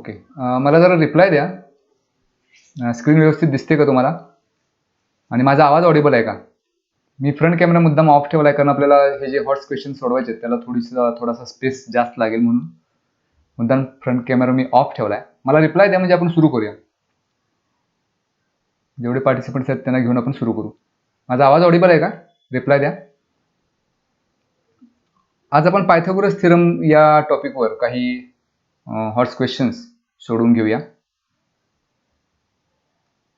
Okay, मला जरा reply द्या. स्क्रीन व्यवस्थित दिसते का तुम्हाला आणि माझा आवाज ऑडिबल आहे का? मी फ्रंट कॅमेरा मुद्दाम ऑफ ठेवला आहे कारण आपल्याला हे जे हॉट्स क्वेश्चन सोडवायचे आहेत त्याला थोडासा स्पेस जास्त लागेल म्हणून मुद्दाम फ्रंट कॅमेरा मी ऑफ ठेवला आहे. मला रिप्लाय द्या म्हणजे आपण सुरू करूया. जेवढे पार्टिसिपंट्स आहेत त्यांना घेऊन आपण सुरू करू. माझा आवाज ऑडिबल आहे का? रिप्लाय द्या. आज आपण पायथागोरस थिअरम या टॉपिकवर काही हॉट्स क्वेश्चन्स सोडून घेऊया.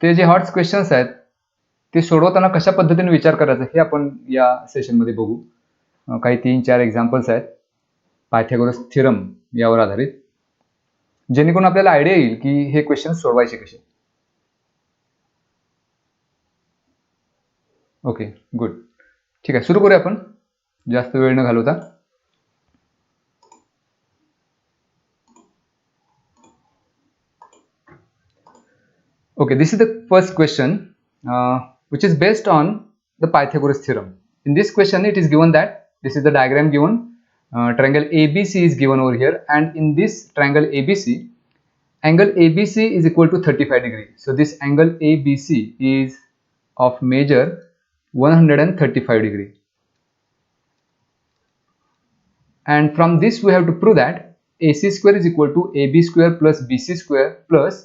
ते जे हॉट्स क्वेश्चन्स आहेत ते सोडवताना कशा पद्धतीने विचार करायचा हे आपण या सेशनमध्ये बघू. काही 3-4 एक्झाम्पल्स आहेत पायथागोरस थिअरम यावर आधारित, जेणेकरून आपल्याला आयडिया येईल की हे क्वेश्चन सोडवायचे कसे. Okay, good. ठीक आहे, सुरू करूया आपण जास्त वेळ न घालवता. Okay, this is the first question which is based on the Pythagoras theorem. In this question it is given that this is the diagram given, triangle ABC is given over here, and in this triangle ABC, angle ABC is equal to 35 degree. So this angle ABC is of measure 135 degree, and from this we have to prove that AC square is equal to AB square plus BC square plus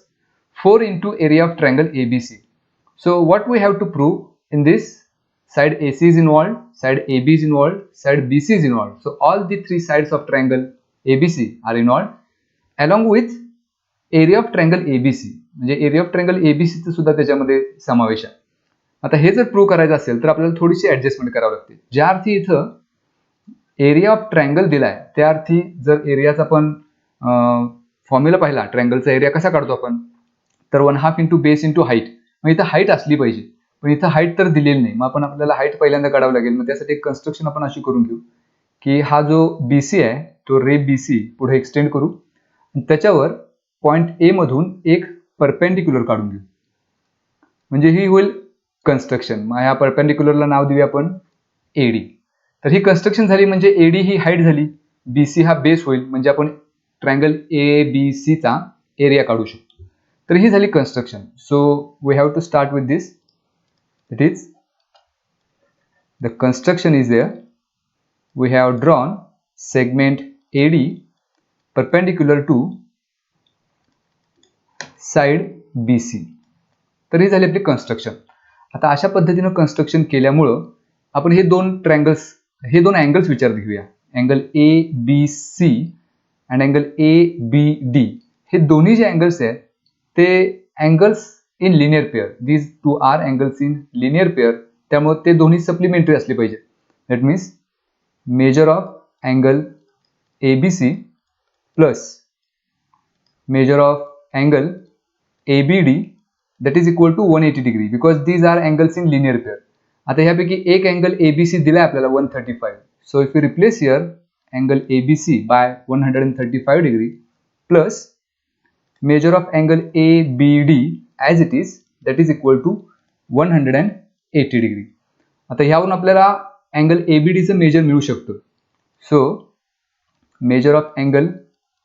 4 into area of triangle ABC. So what we have to prove in this, side AC is involved, side AB is involved, side BC is involved. So all the three sides of triangle ABC are involved along with area of triangle ABC. म्हणजे area of triangle ABC चा सुद्धा त्याच्यामध्ये समावेश आहे. आता हे जर prove करायचं असेल तर आपल्याला थोडीशी ऍडजस्टमेंट करावी लागते. ज्या अर्थी इथं एरिया ऑफ ट्रायंगल दिलाय त्या अर्थी जर एरियाचा आपण फॉर्म्युला पाहिला, ट्रायंगलचा एरिया कसा काढतो आपण, तर 1/2 इंटू बेस इंटू हाईट. मग इथं हाईट असली पाहिजे, पण इथं हाईट तर दिलेली नाही. मग आपल्याला हाईट पहिल्यांदा काढावं लागेल. मग त्यासाठी एक कन्स्ट्रक्शन आपण अशी करून घेऊ की हा जो BC आहे तो रे BC पुढे एक्सटेंड करू, त्याच्यावर पॉईंट A मधून एक परपेंडिक्युलर काढून घेऊ, म्हणजे ही होईल कन्स्ट्रक्शन. मग ह्या परपेंडिक्युलरला नाव देऊया आपण AD. तर ही कन्स्ट्रक्शन झाली, म्हणजे AD ही हाईट झाली, BC हा बेस होईल, म्हणजे आपण ट्रायंगल ABC चा एरिया काढू शकतो. तर ही झाली construction. So we have to start with this. It is the construction is there. We have drawn segment AD perpendicular to side BC. तर ही झाली आपली कन्स्ट्रक्शन. आता अशा पद्धतीनं कन्स्ट्रक्शन केल्यामुळं आपण हे दोन अँगल्स विचारात घेऊया. Angle ABC and angle ABD. हे दोन्ही जे अँगल्स आहेत ते angles in linear pair. These two are angles in linear pair, त्यामुळे ते दोन्ही सप्लिमेंटरी असले पाहिजे. That means measure of angle ABC plus measure of angle ABD that is equal to 180 degree because these are angles in linear pair. आता ह्यापैकी एक angle ABC दिलाय आपल्याला 135. So if we replace here angle ABC by 135 degree plus measure of angle ABD as it is, that is equal to 180 degree. आता ह्यावरून आपल्याला angle ABD चं major मिळू शकतो. So measure of angle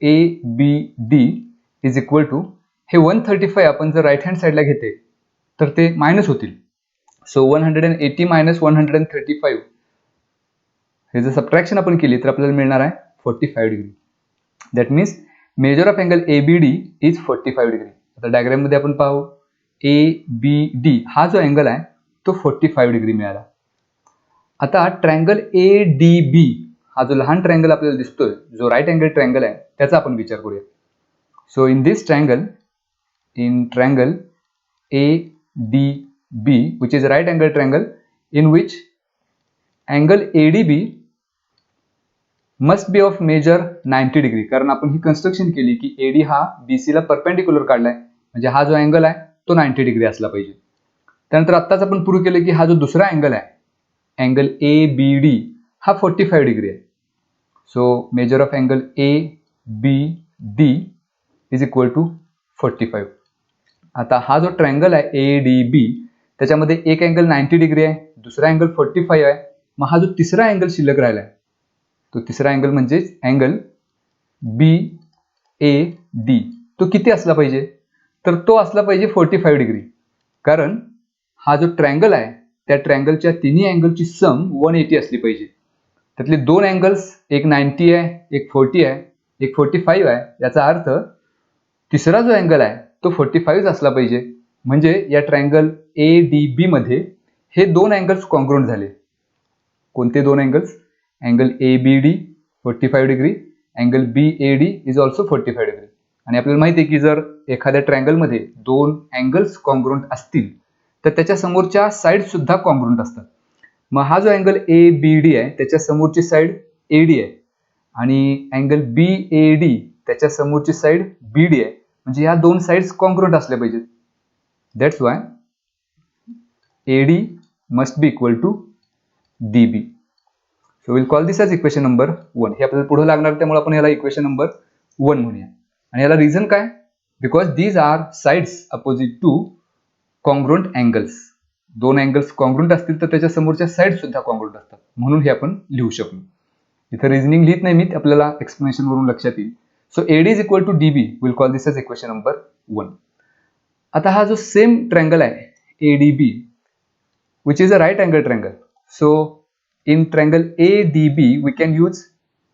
ABD is equal to, हे 135 आपण जर right hand साईडला घेते तर ते मायनस होतील. सो 180 मायनस 135 हे जर सबट्रॅक्शन आपण केली तर आपल्याला मिळणार आहे 45 degree. That means measure of angle ABD is 45 degree. आता डायग्राम मध्ये आपण पाहू ABD हा जो अँगल आहे तो 45 डिग्री मिळाला. आता ट्रायंगल ADB हा जो लहान ट्रायंगल आपल्याला दिसतोय, जो राईट अँगल ट्रायंगल आहे, त्याचा आपण विचार करूया. So in this triangle, in triangle ADB, which is a right angle triangle, in which angle ADB must be of measure 90 degree. कारण आपण ही कन्स्ट्रक्शन केली की AD हा BC ला परपेंडिक्युलर काढलाय, म्हणजे हा जो अँगल आहे तो 90 डिग्री असला पाहिजे. त्यानंतर आत्ताच आपण प्रूव्ह केलं की हा जो दुसरा अँगल आहे, अँगल ABD हा 45 डिग्री आहे. So measure of angle ABD is equal to 45. आता हा जो ट्रायंगल आहे ADB त्याच्यामध्ये एक अँगल 90 डिग्री आहे, दुसरा अँगल 45 आहे. मग हा जो तिसरा अँगल शिल्लक राहिला आहे तो तिसरा अँगल म्हणजे अँगल BAD. तो किती असला पाहिजे, तर तो असला पाहिजे 45 डिग्री. कारण हा जो ट्रायंगल आहे त्या ट्रायंगलच्या तिन्ही अँगलची सम 180 असली पाहिजे. त्यातले दोन अँगल्स, एक 90 आहे, एक 40 आहे, एक 45 आहे. याचा अर्थ तिसरा जो अँगल आहे तो 45 असला पाहिजे. म्हणजे या ट्रायंगल ADB मध्ये हे दोन अँगल्स कॉन्ग्रुएंट झाले. कोणते दोन angles? Angle ABD 45 degree, angle BAD is also 45 degree. आणि आपल्याला माहिती आहे की जर एखाद्या ट्रायंगलमध्ये दोन अँगल्स कॉन्ग्रुएंट असतील तर त्याच्या समोरच्या साइड सुद्धा कॉन्ग्रुएंट असतात. मग हा जो अँगल ABD आहे त्याच्या समोरची साइड AD आहे आणि अँगल BAD त्याच्या समोरची साइड BD आहे. म्हणजे या दोन साइड्स कॉन्ग्रुएंट असल्या पाहिजेत. That's why AD must be equal to DB. So will call this as equation number 1. हे आपल्याला पुढे लागणार त्यामुळे आपण याला इक्वेशन नंबर 1 म्हणूया. आणि याला रिझन काय? Because these are sides opposite to congruent angles. दोन अँगल्स कॉन्ग्रुएंट असतील तर त्याच्या समोरच्या साइड सुद्धा कॉन्ग्रुएंट असतात, म्हणून हे आपण लिहू शकलो. इथे रिझनिंग लिहित नाही मी, आपल्याला एक्सप्लेनेशन वरून लक्षात येईल. So AD is equal to DB. Will call this as equation number 1. आता हा जो सेम ट्रायंगल आहे ADB which is a right angle triangle. So in triangle ADB we can use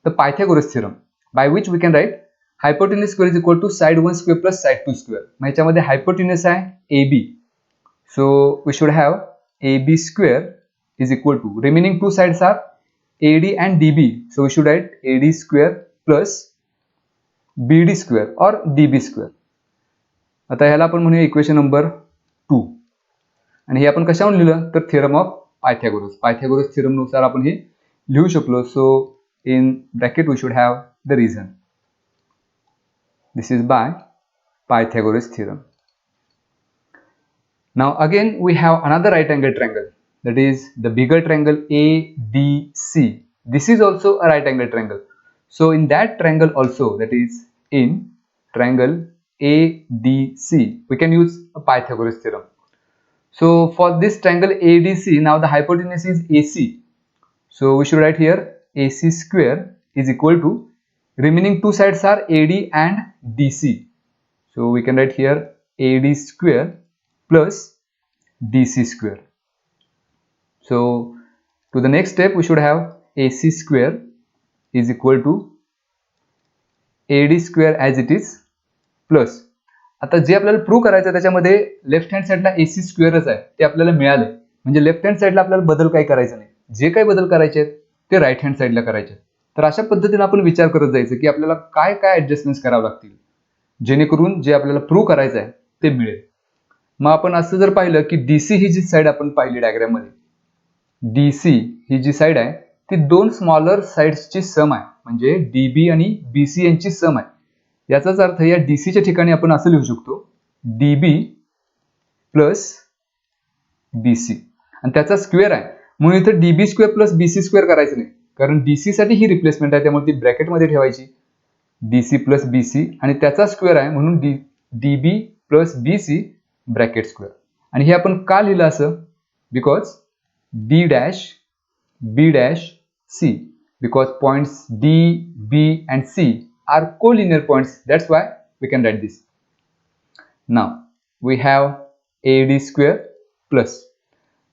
the Pythagoras theorem by which we can write hypotenuse square is equal to side 1 square plus side 2 square. मग याच्यामध्ये hypotenuse आहे AB. So we should have AB square is equal to, remaining two sides are AD and DB. So we should write AD square plus BD square or DB square. आता ह्याला आपण म्हणूया equation number 2. आणि हे आपण कशावरून लिहिलं तर theorem of Pythagoras. Pythagoras theorem नुसार आपण हे लिहू शकलो. So in bracket we should have the reason. This is by Pythagoras theorem. Now again we have another right angle triangle, that is the bigger triangle ADC. This is also a right angle triangle. So in that triangle also, that is in triangle ADC, we can use a Pythagoras theorem. So for this triangle ADC, now the hypotenuse is AC. So we should write here AC square is equal to, remaining two sides are AD and DC. So we can write here AD square plus DC square. So to the next step we should have AC square is equal to AD square as it is plus. आता जे आपल्याला prove करायचं त्याच्यामध्ये left hand साईडला AC स्क्वेअरच आहे ते आपल्याला मिळाले. म्हणजे लेफ्ट हँड साईडला आपल्याला बदल काही करायचा नाही. जे काही बदल करायचे आहेत ते राईट हँड साईडला करायचे. तर अशा पद्धतीने आपण विचार करत जायचं की आपल्याला काय काय ऍडजस्टमेंट्स करावे लागतील जेणेकरून जे आपल्याला प्रूव्ह करायचं आहे ते मिळेल. मग आपण असं जर पाहिलं की DC ही जी साईड आपण पाहिली डायग्राम मध्ये, DC ही जी साईड आहे ती दोन स्मॉलर साइड्सची सम आहे. म्हणजे DB आणि BC यांची सम आहे. याचाच अर्थ या DCच्या ठिकाणी आपण असं लिहू शकतो DB प्लस BC आणि त्याचा स्क्वेअर आहे. म्हणून इथे DB square plus BC square करायचं नाही, कारण DC साठी ही रिप्लेसमेंट आहे त्यामुळे ती ब्रॅकेटमध्ये ठेवायची DC प्लस BC आणि त्याचा स्क्वेअर आहे म्हणून DB plus BC bracket square. आणि हे आपण का लिहिलं असं? Because D dash B dash C, because points D, B and C are collinear points. That's why we can write this. Now we have AD square plus.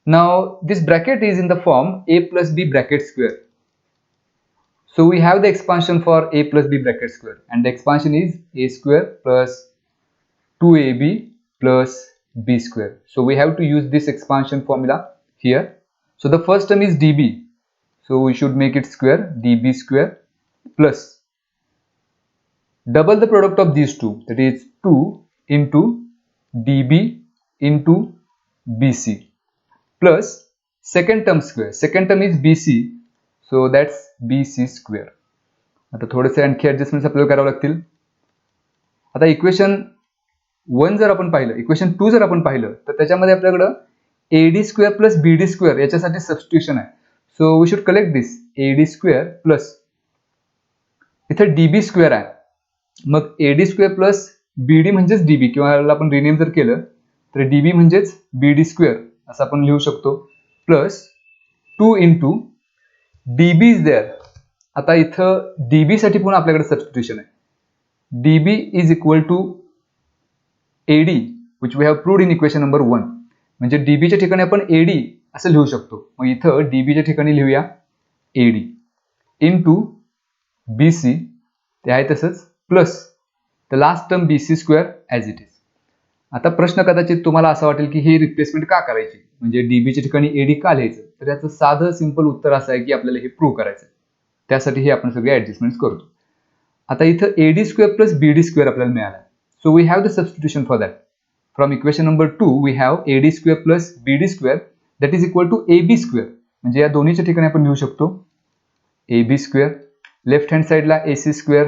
Now this bracket is in the form A plus B bracket square. So we have the expansion for A plus B bracket square, and the expansion is A square plus 2AB plus B square. So we have to use this expansion formula here. So the first term is DB. So we should make it square, DB square plus double the product of these two, that is 2 into DB into BC plus second term square. Second term is BC, so that's BC square. आता थोडेसे आणखी ऍडजस्टमेंट्स आपल्याला करावे लागतील. आता equation 1 जर आपण पाहिलं, इक्वेशन 2 जर आपण पाहिलं तर त्याच्यामध्ये आपल्याकडे AD square plus BD square याच्यासाठी सबस्टिट्यूशन आहे. So we should collect this AD square plus इथे DB स्क्वेअर आहे. मग AD स्क्वेअर प्लस BD म्हणजेच DB किंवा याला आपण रिनेम जर केलं तर DB म्हणजेच BD स्क्वेअर असं आपण लिहू शकतो plus 2 into DB is there. आता इथं DB साठी पुन्हा आपल्याकडे सबस्टिट्यूशन आहे. DB is equal to AD which we have proved in equation number 1. म्हणजे DB च्या ठिकाणी आपण AD असं लिहू शकतो. मग इथं DB च्या ठिकाणी लिहूया AD into BC ते आहे तसंच plus the last term BC square as it is. आता प्रश्न कदाचित तुम्हाला असा वाटेल की हे रिप्लेसमेंट का करायची, म्हणजे DB च्या ठिकाणी AD का लिहायचं. तर याचं साधं सिंपल उत्तर असं आहे की आपल्याला हे प्रूव्ह करायचं आहे. त्यासाठी हे आपण सगळे ॲडजस्टमेंट्स करतो. आता इथं AD square plus BD square आपल्याला मिळाला. So we have the substitution for that. From equation number 2 we have AD square plus BD square that is equal to AB square. म्हणजे या दोन्हीच्या ठिकाणी आपण लिहू शकतो AB स्क्वेअर, लेफ्ट हँड साईडला AC square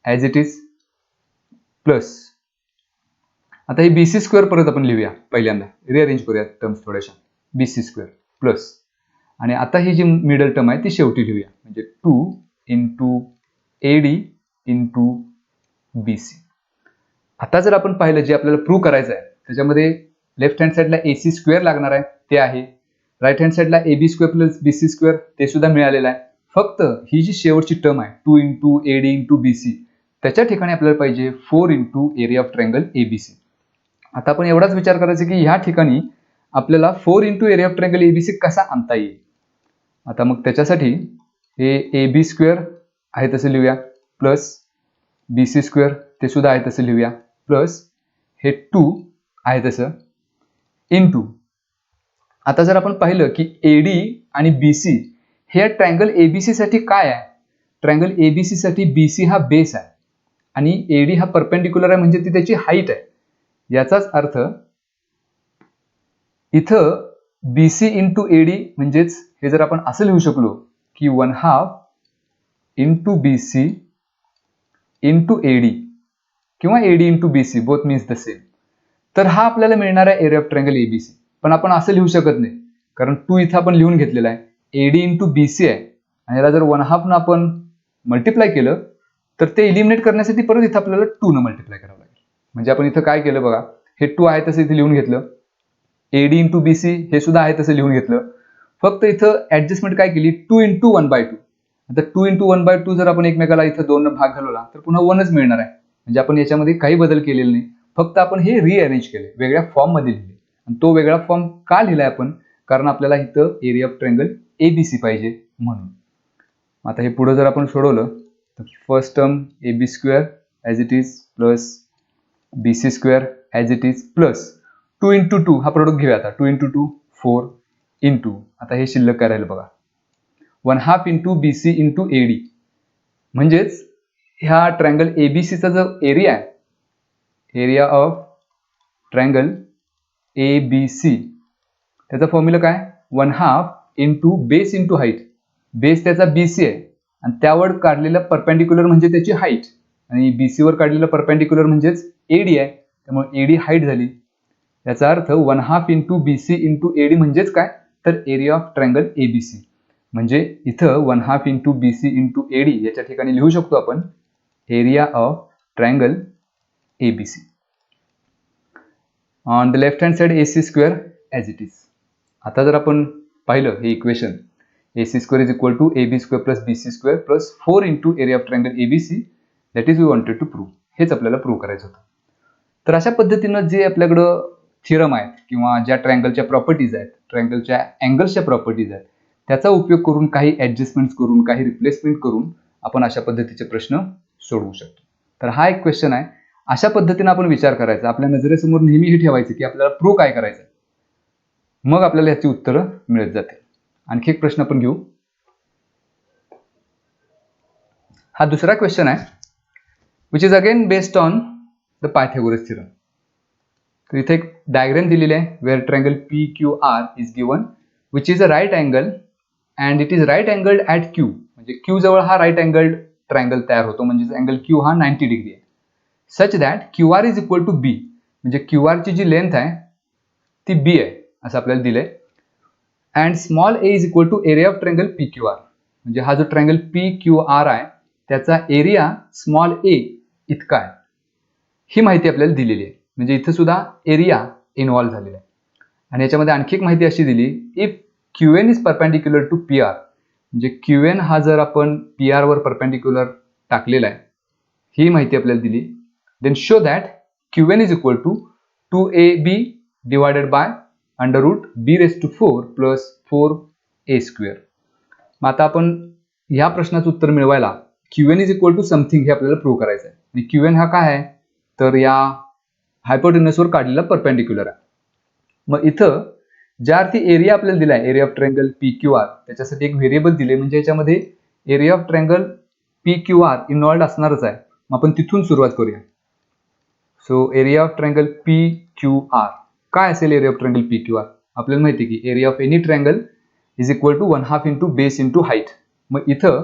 as it is plus आता हे BC स्क्वेअर परत आपण लिहूया, पहिल्यांदा रिअरेंज करूया टर्म्स थोड्याशा. BC स्क्वेअर प्लस आणि आता ही जी मिडल टर्म आहे ती शेवटी लिहूया, म्हणजे 2 इंटू AD इंटू BC. आता जर आपण पाहिलं जे आपल्याला प्रूव्ह करायचं आहे त्याच्यामध्ये लेफ्ट हँड साईडला AC स्क्वेअर लागणार आहे ते आहे, राईट हँड साईडला AB square plus BC square ते सुद्धा मिळालेलं आहे. फक्त ही जी शेवटची टर्म आहे 2 इंटू AD इंटू BC त्याच्या ठिकाणी आपल्याला पाहिजे 4 into area of triangle ABC. आता आपण एवढाच विचार करायचा की ह्या ठिकाणी आपल्याला 4 into area of triangle ABC कसा आणता येईल. आता मग त्याच्यासाठी हे AB स्क्वेअर आहे तसं लिहूया प्लस BC स्क्वेअर ते सुद्धा आहे तसं लिहूया प्लस हे 2 आहे तसं इंटू. आता जर आपण पाहिलं की AD आणि BC हे ट्रायंगल ABC साठी काय आहे, ट्रायंगल ABC साठी BC हा बेस आहे आणि AD हा परपेंडिक्युलर आहे म्हणजे ती त्याची हाईट आहे. याचाच अर्थ इथं BC इंटू AD म्हणजेच हे जर आपण असं लिहू शकलो की 1/2 इंटू BC इंटू AD किंवा AD into BC both means the same, तर हा आपल्याला मिळणार आहे एरिया ऑफ ट्रायंगल ABC. पण आपण असं लिहू शकत नाही कारण 2 इथं आपण लिहून घेतलेला आहे, AD इंटू BC आहे आणि याला जर 1/2 न आपण मल्टिप्लाय केलं तर ते इलिमिनेट करण्यासाठी परत इथं आपल्याला 2 न मल्टिप्लाय करावं लागेल. म्हणजे आपण इथं काय केलं बघा, हे 2 आहे तसं इथे लिहून घेतलं, AD इंटू BC हे सुद्धा आहे तसं लिहून घेतलं, फक्त इथं ऍडजस्टमेंट काय केली 2 इंटू 1/2. आता 2 इंटू 1/2 जर आपण एकमेकाला इथं 2 न भाग घालवला तर पुन्हा 1च मिळणार आहे. म्हणजे आपण याच्यामध्ये काही बदल केलेले नाही, फक्त आपण हे रिअरेंज केले, वेगळ्या फॉर्म मध्ये लिहिले. आणि तो वेगळा फॉर्म का लिहिलाय आपण, कारण आपल्याला इथं एरिया ऑफ ट्रायंगल ABC पाहिजे म्हणून. आता हे पुढे जर आपण सोडवलं तर first term AB square as it is plus BC square as it is plus 2 into 2 हा प्रोडक्ट घेऊया. आता 2 इंटू 2 4 इंटू आता हे शिल्लक करायला बघा 1/2 इंटू BC इंटू AD. म्हणजेच ह्या ट्रायंगल ABCचा जो एरिया आहे, एरिया ऑफ ट्रायंगल ABC त्याचा फॉर्म्युला काय 1/2 into base into height. Base त्याचा BC आहे आणि त्यावर काढलेला परपेंडिक्युलर म्हणजे त्याची हाईट आणि BC वर काढलेला परपेंडिक्युलर म्हणजेच AD आहे, त्यामुळे AD हाईट झाली. याचा अर्थ 1/2 इंटू BC इंटू AD म्हणजेच काय तर एरिया ऑफ ट्रायंगल ABC. म्हणजे इथं 1/2 इंटू BC इंटू AD याच्या ठिकाणी लिहू शकतो आपण area of triangle ABC. On the left hand side AC square as it is. आता जर आपण पाहिलं हे equation AC square is equal to AB square plus BC square plus 4 into area of triangle ABC that is we wanted to prove. हेच आपल्याला prove करायचं होतं. तर अशा पद्धतीनं जे आपल्याकडं थिअरम आहेत किंवा ज्या ट्रायंगलच्या प्रॉपर्टीज आहेत, ट्रायंगलच्या अँगल्सच्या प्रॉपर्टीज आहेत, त्याचा उपयोग करून काही ॲडजस्टमेंट्स करून काही रिप्लेसमेंट करून आपण अशा पद्धतीचे प्रश्न सोडवू शकतो. तर हा एक क्वेश्चन आहे. अशा पद्धतीने आपण विचार करायचा, आपल्या नजरेसमोर नेहमी हे ठेवायचं की आपल्याला प्रूव्ह काय करायचं, मग आपल्याला याची उत्तरं मिळत जातील. आणखी एक प्रश्न आपण घेऊ. हा दुसरा क्वेश्चन आहे which is again based on the Pythagoras theorem. तर इथे एक डायग्राम दिलेली आहे where triangle PQR is given which is a right angle and it is right angled at Q. म्हणजे Q जवळ हा राईट अँगल्ड ट्रायंगल तयार होतो, म्हणजे अँगल Q हा 90 डिग्री आहे. Such that QR is equal to B. म्हणजे QR ची जी लेंथ आहे ती B आहे असं आपल्याला दिलंय. And small a is equal to area of triangle PQR. म्हणजे हा जो ट्रायंगल PQR आहे त्याचा एरिया स्मॉल a इतका आहे, ही माहिती आपल्याला दिलेली आहे. म्हणजे इथं सुद्धा एरिया इन्व्हॉल्व झालेला आहे. आणि याच्यामध्ये आणखी एक माहिती अशी दिली if QN is perpendicular to PR. म्हणजे QN हा जर आपण PR वर परपेंडिक्युलर टाकलेला आहे, ही माहिती आपल्याला दिली. Then show that Qn is equal to 2ab divided by under root b raise to 4 plus 4a square. मग आता आपण ह्या प्रश्नाचं उत्तर मिळवायला Qn is equal to something हे आपल्याला प्रूव्ह करायचं आहे. आणि Qn हा काय आहे तर या हायपोटेनसवर काढलेला परपेंडिक्युलर आहे. मग इथं ज्या अर्थी एरिया आपल्याला दिला आहे, एरिया ऑफ ट्रायंगल PQR, त्याच्यासाठी एक व्हेरिएबल दिले, म्हणजे याच्यामध्ये area of triangle PQR involved असणारच आहे. मग आपण तिथून सुरुवात करूया. So area of triangle PQR काय असेल? एरिया ऑफ ट्रायंगल PQR आपल्याला माहिती आहे की area of any triangle is equal to 1/2 into base into height. मग इथं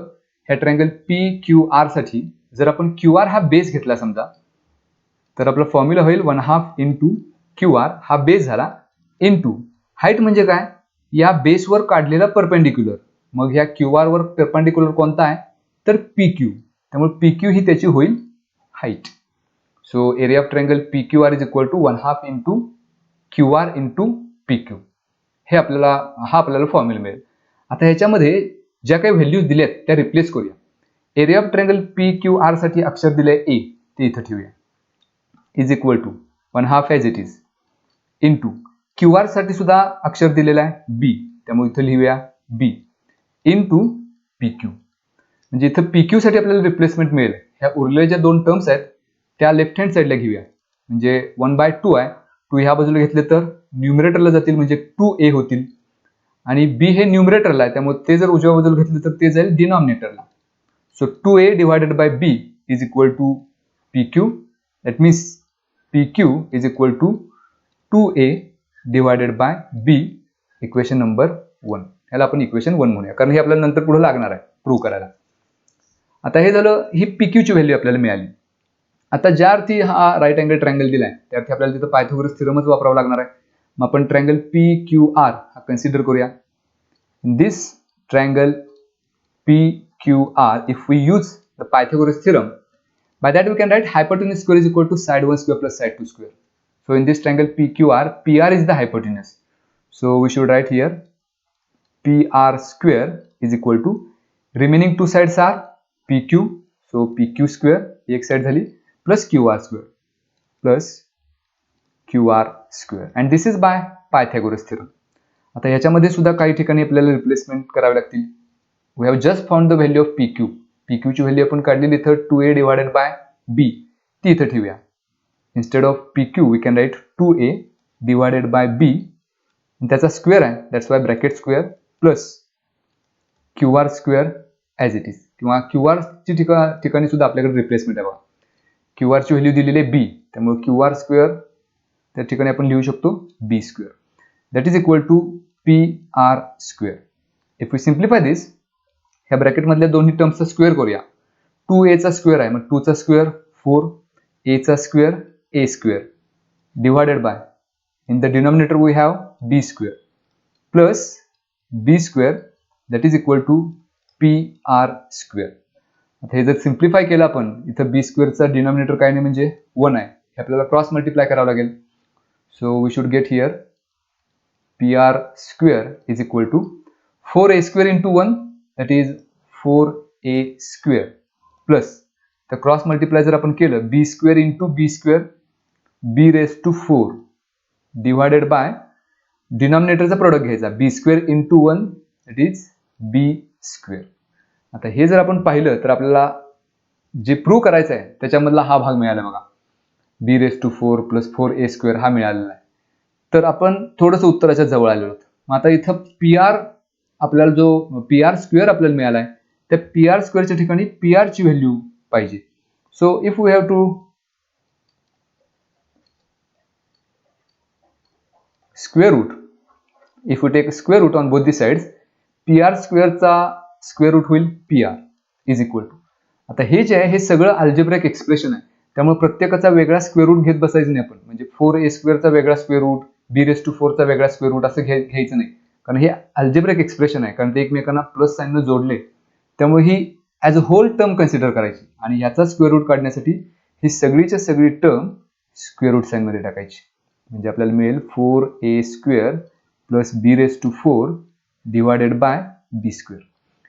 ह्या ट्रायंगल PQR साठी जर आपण QR हा बेस घेतला समजा, तर आपला फॉर्म्युला होईल 1/2 इंटू QR हा बेस झाला इंटू हाईट म्हणजे काय? या बेसवर काढलेला परपेंडिक्युलर. मग ह्या QR वर परपेंडिक्युलर कोणता आहे तर PQ, त्यामुळे PQ ही त्याची होईल height. So area of triangle PQR is equal to 1/2 into QR into PQ. हे आपल्याला फॉर्म्युला मिळेल. आता ह्याच्यामध्ये ज्या काही व्हॅल्यूज दिल्यात त्या रिप्लेस करूया. एरिया ऑफ ट्रायंगल PQR साठी अक्षर दिलंय A, ते इथं ठेवूया, is equal to 1/2 as it is into QR साठी सुद्धा अक्षर दिलेला आहे B, त्यामुळे इथं लिहूया B इंटू PQ. म्हणजे इथं PQ साठी आपल्याला रिप्लेसमेंट मिळेल. ह्या उरलेल्या ज्या दोन टर्म्स आहेत त्या लेफ्ट हँड साईडला घेऊया. म्हणजे 1/2 आहे, 2 ह्या बाजूला घेतले तर न्यूमरेटरला जातील, म्हणजे 2a होतील. आणि B हे न्यूमरेटरला आहे, त्यामुळे ते जर उजव्या बाजूला घेतले तर ते जाईल डिनॉमिनेटरला. So 2a divided by B is equal to PQ. That means PQ is equal to 2a divided by B, equation number 1. ह्याला आपण इक्वेशन 1 म्हणूया, कारण हे आपल्याला नंतर पुढे लागणार आहे प्रूव्ह करायला. आता हे झालं, ही PQ ची व्हॅल्यू आपल्याला मिळाली. आता ज्या अर्थी हा राईट अँगल ट्रायंगल दिलाय त्या अर्थी आपल्याला तिथं पायथागोरस थिअरमच वापरावा लागणार आहे. मग आपण ट्रायंगल PQR हा कन्सिडर करूया. In this triangle PQR, if we use the Pythagoras theorem, by that we can write hypotenuse square is equal to side 1 square plus side 2 square. So in this triangle PQR, PR is the hypotenuse. So we should write here PR square is equal to remaining two sides are PQ. So PQ square एक side झाली plus QR square plus QR square, and this is by Pythagoras theorem. आता ह्याच्यामध्ये सुद्धा काही ठिकाणी आपल्याला replacement करावे लागतील. We have just found the value of PQ. PQ ची व्हॅल्यू आपण काढलेली इथं 2a डिवायडेड बाय B, ती इथं ठेवूया. Instead of PQ we can write 2a divided by B, त्याचा स्क्वेअर आहे, that's why bracket square plus QR square as it is. किंवा QR ची ठिकाणी सुद्धा आपल्याकडे रिप्लेसमेंट आहे बघा. QR ची व्हॅल्यू दिलेली आहे B, त्यामुळे QR स्क्वेअर त्या ठिकाणी आपण लिहू शकतो B square. That is equal to PR square. If we simplify this, ह्या ब्रॅकेट मधल्या दोन्ही टर्म्सचा स्क्वेअर करूया. 2a चा स्क्वेअर आहे, मग 2 चा स्क्वेअर 4, a चा square a square divided by, in the denominator we have b square plus b square, that is equal to PR square. आता हे जर सिम्प्लिफाय केलं आपण, इथं b स्क्वेअरचा डिनॉमिनेटर काय नाही म्हणजे 1 आहे, हे आपल्याला क्रॉस मल्टिप्लाय करावं लागेल. So we should get here PR square is equal to 4a square into 1, that is 4a square plus the cross multiply जर आपण केलं b square into b square b raised to 4 divided by डिनॉमिनेटरचा product घ्यायचा b square into 1, that is b square. आता हे जर आपण पाहिलं तर आपल्याला जे प्रूव्ह करायचं आहे त्याच्यामधला हा भाग मिळाला बघा, b raised to 4 plus 4a square हा मिळालेला आहे. तर आपण थोडंसं उत्तराच्या जवळ आलेलो आहोत. मग आता इथं PR आपल्याला जो PR स्क्वेअर आपल्याला मिळाला आहे, त्या PR स्क्वेअरच्या ठिकाणी PR ची व्हॅल्यू पाहिजे. So if we have to square root, if we take square root on both the sides, PR स्क्वेअरचा स्क्वेअर रूट होईल PR इज इक्वल टू. आता हे जे आहे हे सगळं अल्जेब्रिक एक्सप्रेशन आहे, त्यामुळे प्रत्येकाचा वेगळा स्क्वेअर रूट घेत बसायचं नाही आपण. म्हणजे 4a स्क्वेअरचा वेगळा square root, b raise to 4 चा वेगळा स्क्वेअर रूट असं घ्यायचं नाही, कारण हे अल्जेब्रिक एक्सप्रेशन आहे, कारण ते एकमेकांना प्लस साईनने जोडले, त्यामुळे ही as a whole term consider करायची आणि याचा स्क्वेअर रूट काढण्यासाठी ही सगळीच्या सगळी टर्म स्क्वेअर रूट साईनमध्ये टाकायची. म्हणजे आपल्याला मिळेल 4a square plus b raise to 4 divided by b square.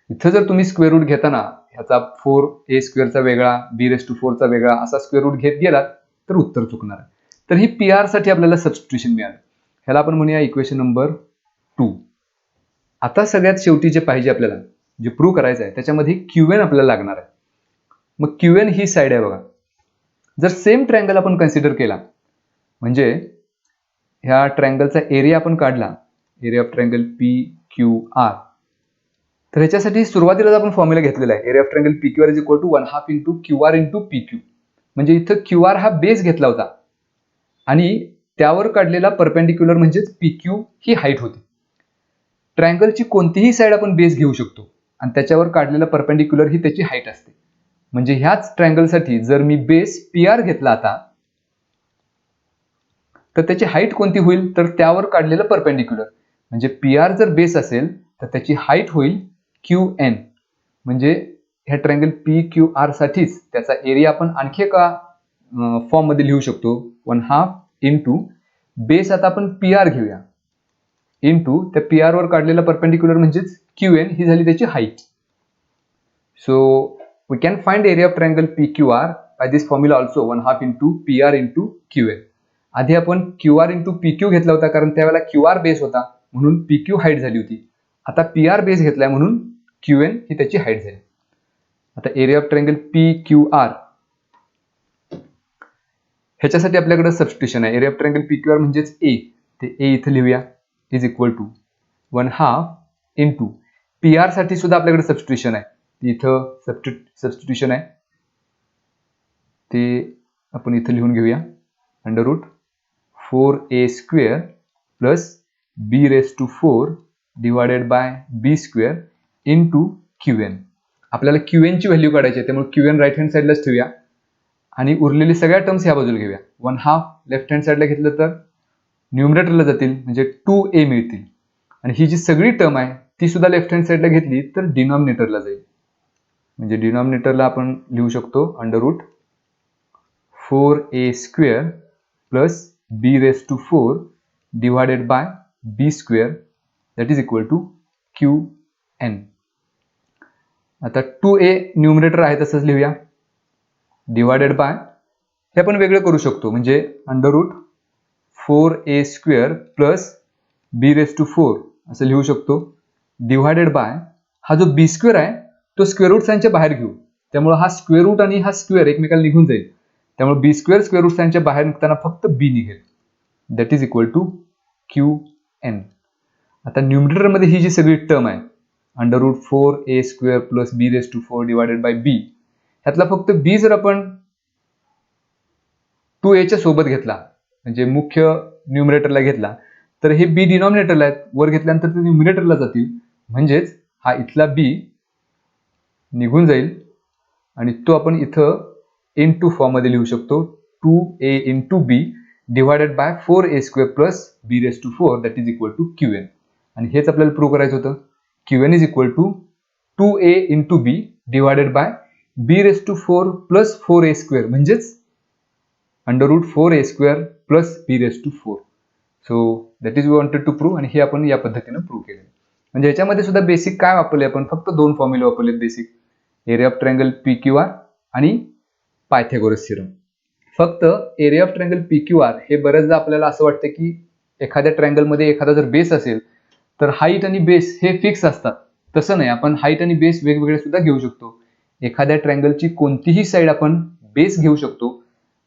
इथं जर तुम्ही स्क्वेअर रूट घेताना ह्याचा 4a स्क्वेअरचा वेगळा, b रेस टू 4 चा वेगळा असा स्क्वेअर रूट घेत गेलात तर उत्तर चुकणार आहे. तर ही पी आर साठी आपल्याला सबस्टिट्यूशन मिळालं. ह्याला आपण म्हणूया इक्वेशन नंबर 2. आता सगळ्यात शेवटी जे पाहिजे आपल्याला जे प्रूव्ह करायचं आहे त्याच्यामध्ये क्यूएन आपल्याला लागणार आहे. मग क्यूएन ही साईड आहे बघा. जर सेम ट्रायंगल आपण कन्सिडर केला म्हणजे ह्या ट्रायंगलचा एरिया आपण काढला, area of triangle P Q R, तर ह्याच्यासाठी सुरुवातीलाच आपण फॉर्म्युला घेतलेला आहे. Area of triangle P Q R is equal to 1/2 into Q R into P Q. म्हणजे इथं क्यू आर हा बेस घेतला होता आणि त्यावर काढलेला परपेंडिक्युलर म्हणजेच पी क्यू ही हाईट होती. ट्रायंगलची कोणतीही साईड आपण बेस घेऊ शकतो आणि त्याच्यावर काढलेला परपेंडिक्युलर ही त्याची हाईट असते. म्हणजे ह्याच ट्रायंगलसाठी जर मी बेस पी आर घेतला आता तर त्याची हाईट कोणती होईल तर त्यावर काढलेलं परपेंडिक्युलर. म्हणजे पी आर जर बेस असेल तर त्याची हाईट होईल क्यू एन. म्हणजे ह्या ट्रायंगल पी क्यू आर साठीच त्याचा एरिया आपण आणखी एका फॉर्म मध्ये लिहू शकतो, 1/2 इंटू बेस आता आपण पी आर घेऊया इंटू त्या पी आर वर काढलेला परपेंडिक्युलर म्हणजेच क्यू एन ही झाली त्याची height. So we can find area of triangle P Q R by this formula also, 1/2 into P R into Q N. आधी आपण Q R into P Q घेतला होता कारण त्यावेळेला क्यू आर बेस होता म्हणून पी क्यू हाईट झाली होती. आता पी आर बेस घेतलाय म्हणून क्यू एन ही त्याची हाईट झाली. आता area of triangle P Q R ह्याच्यासाठी आपल्याकडे सबस्टिट्यूशन आहे. Area of triangle P Q R म्हणजेच ए, ते ए इथं लिहूया is equal to 1/2 into P R साठी सुद्धा आपल्याकडे सबस्टिट्यूशन आहे. इथं सबस्टिट्यूशन आहे ते आपण इथं लिहून घेऊया, under root 4a square plus b raise to 4 divided by b square into Q N. आपल्याला क्यू एन ची व्हॅल्यू काढायची आहे त्यामुळे क्यू एन राईट हँड साईडलाच ठेवूया आणि उरलेली सगळ्या टर्म्स ह्या बाजूला घेऊया. 1/2 लेफ्ट हँड साईडला घेतलं तर न्यूमरेटरला जातील म्हणजे 2a मिळतील आणि ही जी सगळी टर्म आहे ती सुद्धा लेफ्ट हँड साईडला घेतली तर डिनॉमिनेटरला जाईल. म्हणजे डिनॉमिनेटरला आपण लिहू शकतो under root 4a square plus b raise to 4 divided by b square that is equal to Q N. आता 2a न्यूमरेटर आहे तसंच लिहूया डिवायडेड बाय हे आपण वेगळं करू शकतो म्हणजे under root 4a square plus b raise to 4 असं लिहू शकतो डिवायडेड बाय हा जो b स्क्वेअर आहे तो स्क्वेअर रूट साइनच्या बाहेर घेऊ त्यामुळे हा स्क्वेअर रूट आणि हा स्क्वेअर एकमेकाला निघून जाईल त्यामुळे b स्क्वेअर स्क्वेअर रूट साइनच्या बाहेर निघताना फक्त b निघेल that is equal to Q N. आता न्यूमरेटर मध्ये ही जी सगळी टर्म आहे under root 4a square plus b raise to 4 divided by b ह्यातला फक्त b जर आपण 2a च्या सोबत घेतला म्हणजे मुख्य न्यूमरेटरला घेतला तर हे b डिनॉमिनेटरला आहेत, वर घेतल्यानंतर ते न्यूमरेटरला जातील म्हणजेच हा इथला b निघून जाईल आणि तो आपण इथं इंटू फॉर्म मध्ये लिहू शकतो 2a into b divided by 4a square plus b raise to 4 that is equal to Q n. आणि हेच आपल्याला प्रूव्ह करायचं होतं. Q n is equal to 2a into b divided by b raise to 4 plus 4a square म्हणजेच under root 4a square plus b raise to 4. So that is we wanted to prove आणि हे आपण या पद्धतीने prove केले. म्हणजे ह्याच्यामध्ये सुद्धा बेसिक काय वापरले आपण फक्त दोन फॉर्म्युले वापरले basic, area of triangle P Q R आणि पायथागोरस थिअरम. फक्त area of triangle P Q R हे बरेचदा आपल्याला असं वाटतं की एखाद्या ट्रायंगलमध्ये एखादा जर बेस असेल तर हाईट आणि बेस हे फिक्स असतात. तसं नाही, आपण हाईट आणि बेस वेगवेगळे सुद्धा घेऊ शकतो. एखाद्या ट्रायंगलची कोणतीही साईड आपण बेस घेऊ शकतो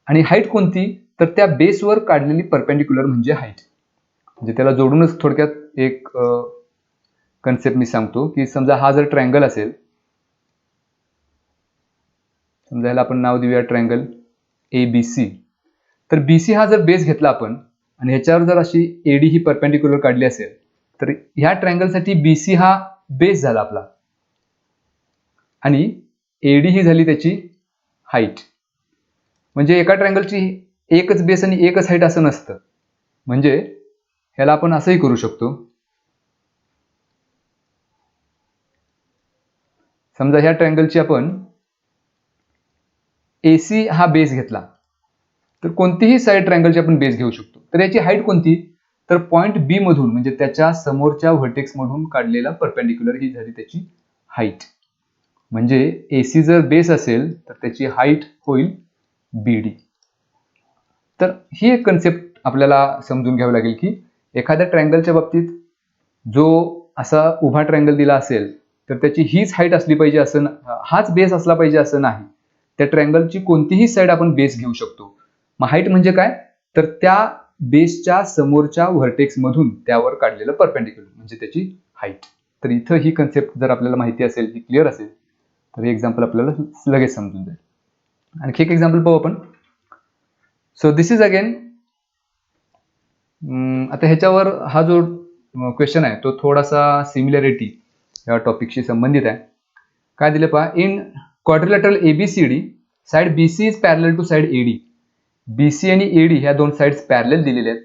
आणि हाईट कोणती तर त्या बेसवर काढलेली परपेंडिक्युलर म्हणजे हाईट. म्हणजे त्याला जोडूनच थोडक्यात एक कन्सेप्ट मी सांगतो की समजा हा जर ट्रायंगल असेल, समजा याला आपण नाव देऊया ट्रायंगल ABC, तर BC हा जर बेस घेतला आपण आणि ह्याच्यावर जर अशी AD ही परपेंडिक्युलर काढली असेल तर ह्या ट्रायंगलसाठी BC हा बेस झाला आपला आणि AD ही झाली त्याची हाईट. म्हणजे एका ट्रायंगलची एकच बेस आणि एकच हाईट असं नसतं. म्हणजे ह्याला आपण असंही करू शकतो, समजा ह्या ट्रायंगलची आपण AC हा बेस घेतला तर कोणतीही साईड ट्रायंगलची आपण बेस घेऊ शकतो. तर याची हाईट कोणती तर पॉइंट B मधून म्हणजे त्याच्या समोरच्या व्हर्टेक्स मधून काढलेला परपेंडिक्युलर ही झाली त्याची हाईट. म्हणजे AC जर बेस असेल तर त्याची हाईट होईल BD. तर ही एक कन्सेप्ट आपल्याला समजून घ्यावी लागेल की एखाद्या ट्रायंगलच्या बाबतीत जो असा उभा ट्रायंगल दिला असेल तर त्याची हीच हाईट असली पाहिजे असं, हाच बेस असला पाहिजे असं नाही. त्या ट्रायंगलची कोणतीही साईड आपण बेस घेऊ शकतो. मग हाईट म्हणजे काय, तर त्या बेसच्या समोरच्या व्हर्टेक्स मधून त्यावर काढलेलं परपेंडिक्युलर म्हणजे त्याची हाईट. तर इथं ही कन्सेप्ट जर आपल्याला माहिती असेल, ही क्लिअर असेल, तर हे एक्झाम्पल आपल्याला लगेच समजून जाईल. आणखी एक एक्झाम्पल पाहू आपण. सो दिस इज अगेन, आता ह्याच्यावर हा जो क्वेश्चन आहे तो थोडासा सिमिलॅरिटी या टॉपिकशी संबंधित आहे. काय दिले पहा, in quadrilateral ABCD side BC is parallel to side AD. BC आणि AD ह्या दोन साइड्स पॅरलल दिलेल्या आहेत.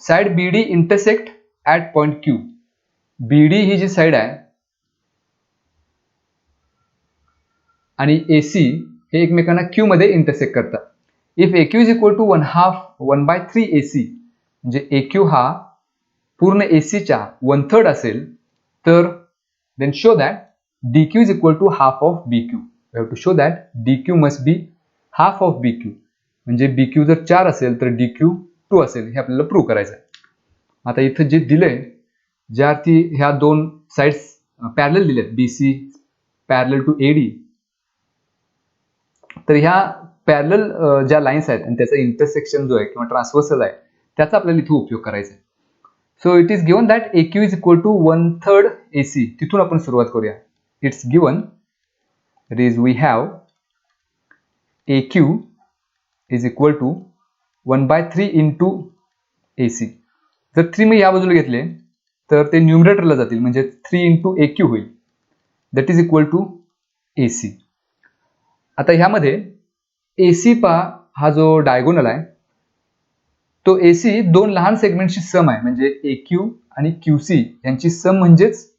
Side BD intersect at point Q. BD ही जी साइड आहे आणि AC हे एकमेकांना Q मध्ये इंटरसेक्ट करतात. If AQ is equal to 1/3 AC, म्हणजे AQ हा पूर्ण AC च्या 1/3 असेल, तर then show that DQ is equal to half of BQ. We have to show that DQ must be half of BQ. म्हणजे BQ जर 4 असेल तर DQ 2 असेल, हे आपल्याला प्रूव्ह करायचं आहे. आता इथं जे दिलंय, ज्या अर्थी ह्या दोन साइड्स पॅरलल दिलेत, BC पॅरलल टू AD, तर ह्या पॅरलल ज्या लाईन्स आहेत आणि त्याचा इंटरसेक्शन जो आहे किंवा ट्रान्सव्हर्सल आहे त्याचा आपल्याला इथे उपयोग करायचा आहे. So it is given that AQ is equal to 1/3 AC. तिथून आपण सुरुवात करूया. It's given, that is we have AQ is equal to 1/3 into AC. जर 3 मी या बाजूला घेतले तर ते न्यूमरेटरला जातील, म्हणजे 3 into AQ होईल. That is equal to AC. आता ह्यामध्ये AC पहा, हा जो डायगोनल आहे तो AC दोन लहान सेगमेंटची सम आहे, म्हणजे AQ आणि QC यांची सम म्हणजेच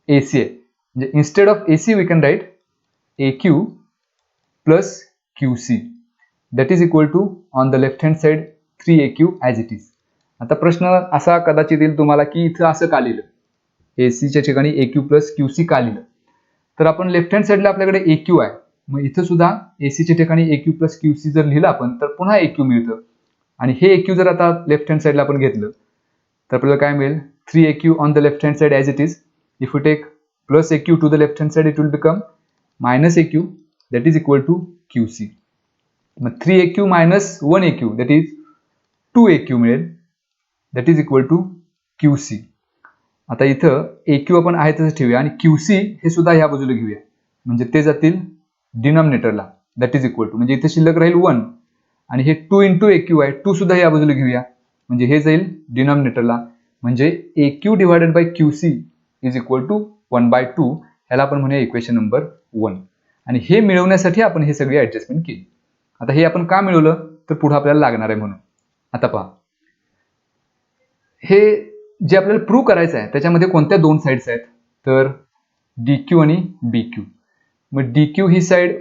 AC आहे. म्हणजे instead of AC we can write AQ plus QC that is equal to on the left hand side 3AQ as it is. आता प्रश्न असा कदाचित येईल तुम्हाला की इथं असं का लिहिलं, ACच्या ठिकाणी AQ प्लस QC का लिहिलं. तर आपण लेफ्ट हँड साइडला आपल्याकडे AQ आहे, मग इथं सुद्धा ACच्या ठिकाणी AQ प्लस QC जर लिहिलं आपण तर पुन्हा AQ मिळतं. आणि हे AQ जर आता लेफ्ट हँड साइडला आपण घेतलं तर आपल्याला काय मिळेल, 3AQ on the left hand side as it is. If you take plus AQ to the left hand side it will become minus AQ that is equal to QC. मग 3AQ minus 1AQ that is 2AQ मिळेल, that is equal to QC. आता इथं AQ आपण आहे तसं ठेवूया आणि QC हे सुद्धा ह्या बाजूला घेऊया, म्हणजे ते जातील डिनॉमिनेटरला, दॅट इज इक्वल टू, म्हणजे इथे शिल्लक राहील 1 आणि हे 2 into AQ आहे, 2 सुद्धा या बाजूला घेऊया, म्हणजे हे जाईल डिनॉमिनेटरला, म्हणजे AQ divided by QC is equal to 1/2. ह्याला आपण म्हणूया इक्वेशन नंबर 1. आणि हे मिळवण्यासाठी आपण हे सगळी ऍडजस्टमेंट केली. आता हे आपण का मिळवलं, तर पुढे आपल्याला लागणार आहे म्हणून. आता पहा, हे जे आपल्याला प्रूव्ह करायचं आहे त्याच्यामध्ये कोणत्या दोन साइड्स आहेत, तर DQ आणि BQ. मग DQ ही साइड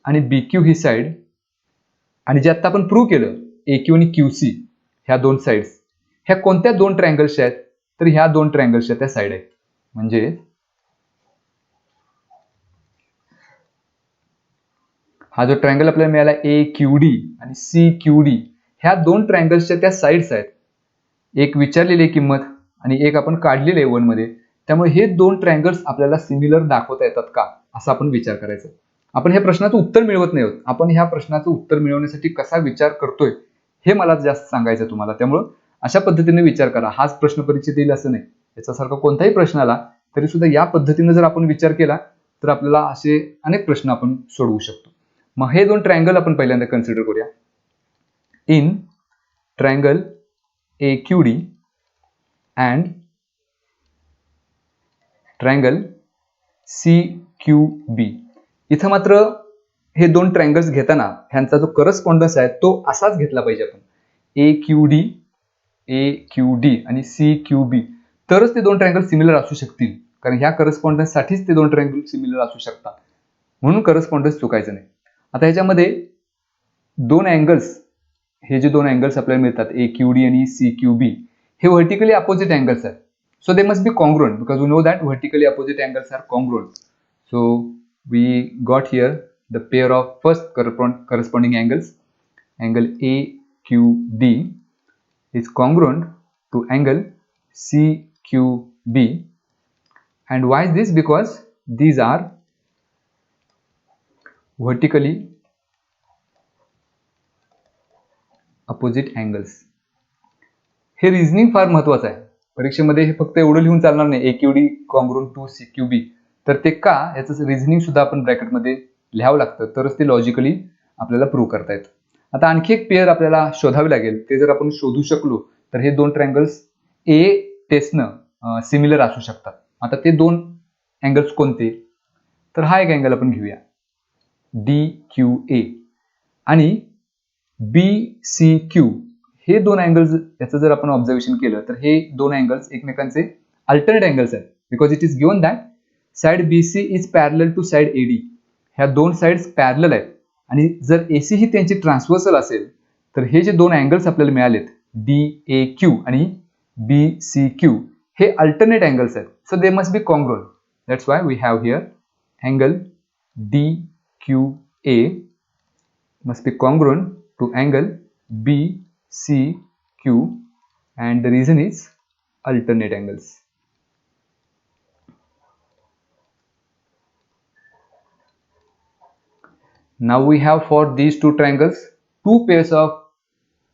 आणि BQ ही साइड, आणि जे आता आपण प्रूव्ह केलं AQ आणि QC ह्या दोन साइड्स, ह्या कोणत्या दोन ट्रायंगल्सच्या आहेत, तर ह्या दोन ट्रायंगल्सच्या त्या साइड आहेत. म्हणजे हा जो ट्रायंगल आपल्याला मिळाला AQD आणि CQD, ह्या दोन ट्रायंगल्सच्या त्या साइड्स आहेत. एक विचारलेली किंमत आणि एक आपण काढलेली आहे 1 मध्ये, त्यामुळे हे दोन ट्रायंगल्स आपल्याला सिमिलर दाखवता येतात का, असा आपण विचार करायचा. आपण ह्या प्रश्नाचं उत्तर मिळवत नाही आहोत, आपण ह्या प्रश्नाचं उत्तर मिळवण्यासाठी कसा विचार करतोय हे मला जास्त सांगायचं तुम्हाला. त्यामुळे अशा पद्धतीने विचार करा. हाच प्रश्न परीक्षेत येईल असं नाही, याच्यासारखा कोणताही प्रश्न आला तरी सुद्धा या पद्धतीने जर आपण विचार केला तर आपल्याला असे अनेक प्रश्न आपण सोडवू शकतो. मग हे दोन ट्रायंगल आपण पहिल्यांदा कन्सिडर करूया. In triangle AQD and triangle CQB. इथं मात्र हे दोन ट्रायंगल्स घेताना ह्यांचा जो करस्पॉन्डन्स आहे तो असाच घेतला पाहिजे आपण, AQD आणि CQB, तरच ते दोन ट्रायंगल सिमिलर असू शकतील. कारण ह्या करस्पॉन्डन्स साठीच ते दोन ट्रायंगल सिमिलर असू शकतात, म्हणून करस्पॉन्डन्स चुकायचं नाही. आता ह्याच्यामध्ये दोन अँगल्स, हे जे दोन अँगल्स आपल्याला मिळतात AQD आणि CQB, हे व्हर्टिकली अपोजिट अँगल्स आहेत. So they must be congruent because we know that vertically opposite angles are congruent. So we got here the pair of first corresponding angles, angle AQ CQD is congruent to angle CQB. And why is this? Because these are vertically opposite angles. हे reasoning फार महत्वाचं आहे. परीक्षेमध्ये हे फक्त एवढं लिहून चालणार नाही, AQD कॉन्ग्रुएंट टू CQB. तर ते का, याचं रिझनिंग सुद्धा आपण ब्रॅकेटमध्ये लिहावं लागतं, तरच ते लॉजिकली आपल्याला प्रूव्ह करता येतं. आता आणखी एक पेअर आपल्याला शोधावी लागेल. ते जर आपण शोधू शकलो तर हे दोन ट्रायंगल्स ए टेस्टनं सिमिलर असू शकतात. आता ते दोन अँगल्स कोणते? तर हा एक अँगल आपण घेऊया DQA आणि BCQ. हे दोन अँगल्स याचं जर आपण ऑब्झर्वेशन केलं तर हे दोन अँगल्स एकमेकांचे अल्टरनेट अँगल्स आहेत. Because it is given that side BC is parallel to side AD. ह्या दोन साइड्स पॅरलल आहेत आणि जर AC ही त्यांची ट्रान्सव्हर्सल असेल तर हे जे दोन अँगल्स आपल्याला मिळालेत DAQ आणि BCQ हे अल्टरनेट अँगल्स आहेत. So they must be congruent. That's why we have here angle DQA must be congruent to angle BCQ and the reason is alternate angles. Now we have for these two triangles, two pairs of